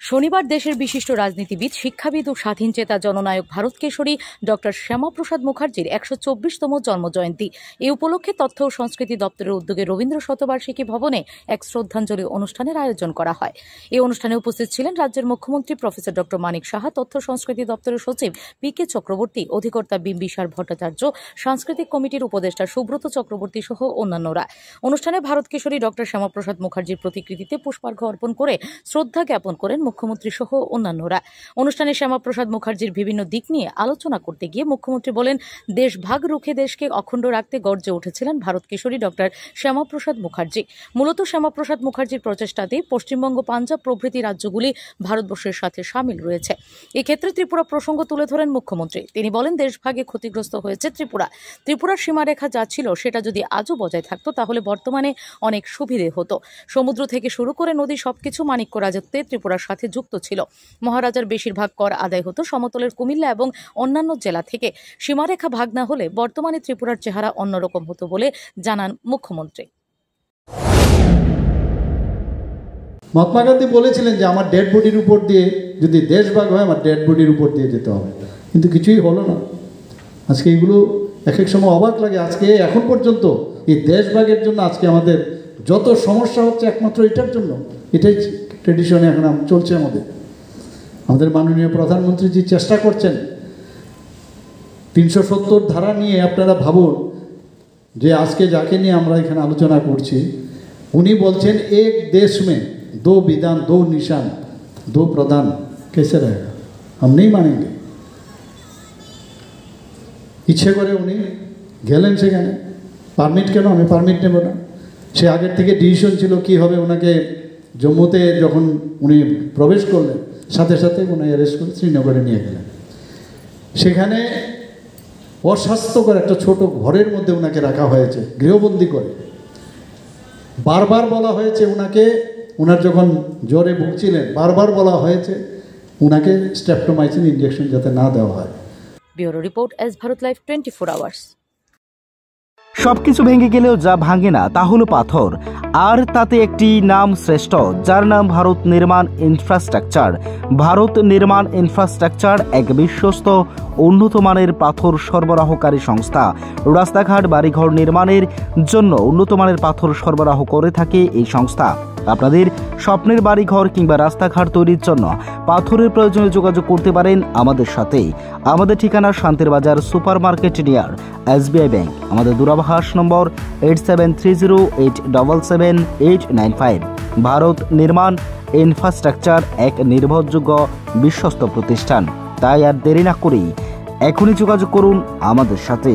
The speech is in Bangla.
শনিবার দেশের বিশিষ্ট রাজনীতিবিদ, শিক্ষাবিদ ও স্বাধীনচেতা জননায়ক ভারত কেশরী ডক্টর শ্যামাপ্রসাদ মুখার্জির ১২৪তম জন্মজয়ন্তী। এই উপলক্ষে তথ্য ও সংস্কৃতি দপ্তরের উদ্যোগে রবীন্দ্র শতবার্ষিকী ভবনে এক শ্রদ্ধাঞ্জলি অনুষ্ঠানের আয়োজন করা হয়। এই অনুষ্ঠানে উপস্থিত ছিলেন রাজ্যের মুখ্যমন্ত্রী প্রফেসর ডক্টর মানিক সাহা, তথ্য সংস্কৃতি দপ্তরের সচিব পি.কে. চক্রবর্তী, অধিকর্তা বিম্বিসার ভট্টাচার্য, সাংস্কৃতিক কমিটির উপদেষ্টা সুব্রত চক্রবর্তী সহ অন্যান্যরা। অনুষ্ঠানে ভারত কেশরী ডক্টর শ্যামাপ্রসাদ মুখার্জির প্রতিকৃতিতে পুষ্পার্ঘ্য অর্পণ করে শ্রদ্ধা জ্ঞাপন করেন মুখ্যমন্ত্রী সহ অন্যান্যরা। অনুষ্ঠানে শ্যামাপ্রসাদ মুখার্জির বিভিন্ন দিক নিয়ে আলোচনা করতে গিয়ে মুখ্যমন্ত্রী বলেন, দেশ ভাগ রুখে দেশকে অখণ্ড রাখতে গর্জে উঠেছিলেন ভারত কেশরী ডক্টর শ্যামাপ্রসাদ মুখার্জি। মূলত শ্যামাপ্রসাদ মুখার্জির প্রচেষ্টাতেই পশ্চিমবঙ্গ, পাঞ্জাব প্রভৃতি রাজ্যগুলি ভারতবর্ষের সাথে সামিল রয়েছে। এক্ষেত্রে ত্রিপুরা প্রসঙ্গ তুলে ধরেন মুখ্যমন্ত্রী। তিনি বলেন, দেশ ভাগে ক্ষতিগ্রস্ত হয়েছে ত্রিপুরার সীমারেখা যা ছিল সেটা যদি আজও বজায় থাকতো তাহলে বর্তমানে অনেক সুবিধে হতো। সমুদ্র থেকে শুরু করে নদী সবকিছু মাণিক্য রাজত্বে ত্রিপুরার সাথে যুক্ত ছিল। মহারাজার বেশিরভাগ কর আদায় হতো সমতলের কুমিল্লা এবং অন্যান্য জেলা থেকে। সীমারেখা ভাগ না হলে বর্তমানে ত্রিপুরার চেহারা অন্যরকম হতো বলে জানান মুখ্যমন্ত্রী। মহাত্মা গান্ধী বলেছিলেন যে আমার ডেড বডির উপর দিয়ে যদি দেশ ভাগ হয়, আমার ডেড বডির উপর দিয়ে যেতে হবে, কিন্তু কিছুই হলো না। আজকে এগুলো এক এক সময় অবাক লাগে। আজকে এখন পর্যন্ত এই দেশ ভাগের জন্য আজকে আমাদের যত সমস্যা হচ্ছে একমাত্র এটার জন্য। এটাই ট্রেডিশনে এখন চলছে। আমাদের মাননীয় প্রধানমন্ত্রী যে চেষ্টা করছেন 370 ধারা নিয়ে, আপনারা ভাবুন যে আজকে যাকে নিয়ে আমরা এখানে আলোচনা করছি, উনি বলছেন এক দেশ মে दो विधान, दो निशान, दो प्रधान कैसे रहेगा, हम नहीं मानेंगे। ইচ্ছে করে উনি গেলেন সেখানে। পারমিট কেন? আমি পারমিট নেব না। সে আগের থেকে ডিসিশন ছিল কি হবে। ওনাকে জম্মুতে যখন উনি প্রবেশ করলেন, সাথে সাথে উনি অ্যারেস্ট করে শ্রীনগরে নিয়ে গেলেন। সেখানে অস্বাস্থ্যকর একটা ছোট ঘরের মধ্যে ওনাকে রাখা হয়েছে, গৃহবন্দী করে। বারবার বলা হয়েছে ওনাকে, ওনার যখন জ্বরে ভুগছিলেন, বারবার বলা হয়েছে ওনাকে স্ট্রেপ্টোমাইসিন ইনজেকশন যাতে না দেওয়া হয়। Bureau report, S Bharat live 24 hours. সবকিছু ভেঙে গেলেও যা ভাঙে না তা হলো পাথর, আর তাতে একটি নাম শ্রেষ্ঠ, যার নাম ভারত নির্মাণ ইনফ্রাস্ট্রাকচার। ভারত নির্মাণ ইনফ্রাস্ট্রাকচার এক বিশ্বস্ত উন্নত মানের পাথর সরবরাহকারী সংস্থা। রাস্তাঘাট, বাড়িঘর নির্মাণের জন্য উন্নত মানের পাথর সরবরাহ করে থাকে এই সংস্থা। আপনাদের স্বপ্নের বাড়িঘর কিংবা রাস্তাঘাট তৈরির জন্য পাথরের প্রয়োজনে যোগাযোগ করতে পারেন আমাদের সাথে। আমাদের ঠিকানা শান্তির বাজার super market near SBI bank. আমাদের দূরভাষ নম্বর 8730877895। ভারত নির্মাণ ইনফ্রাস্ট্রাকচার এক নির্ভরযোগ্য বিশ্বস্ত প্রতিষ্ঠান। তাই আর দেরি না করেই এখনই যোগাযোগ করুন আমাদের সাথে।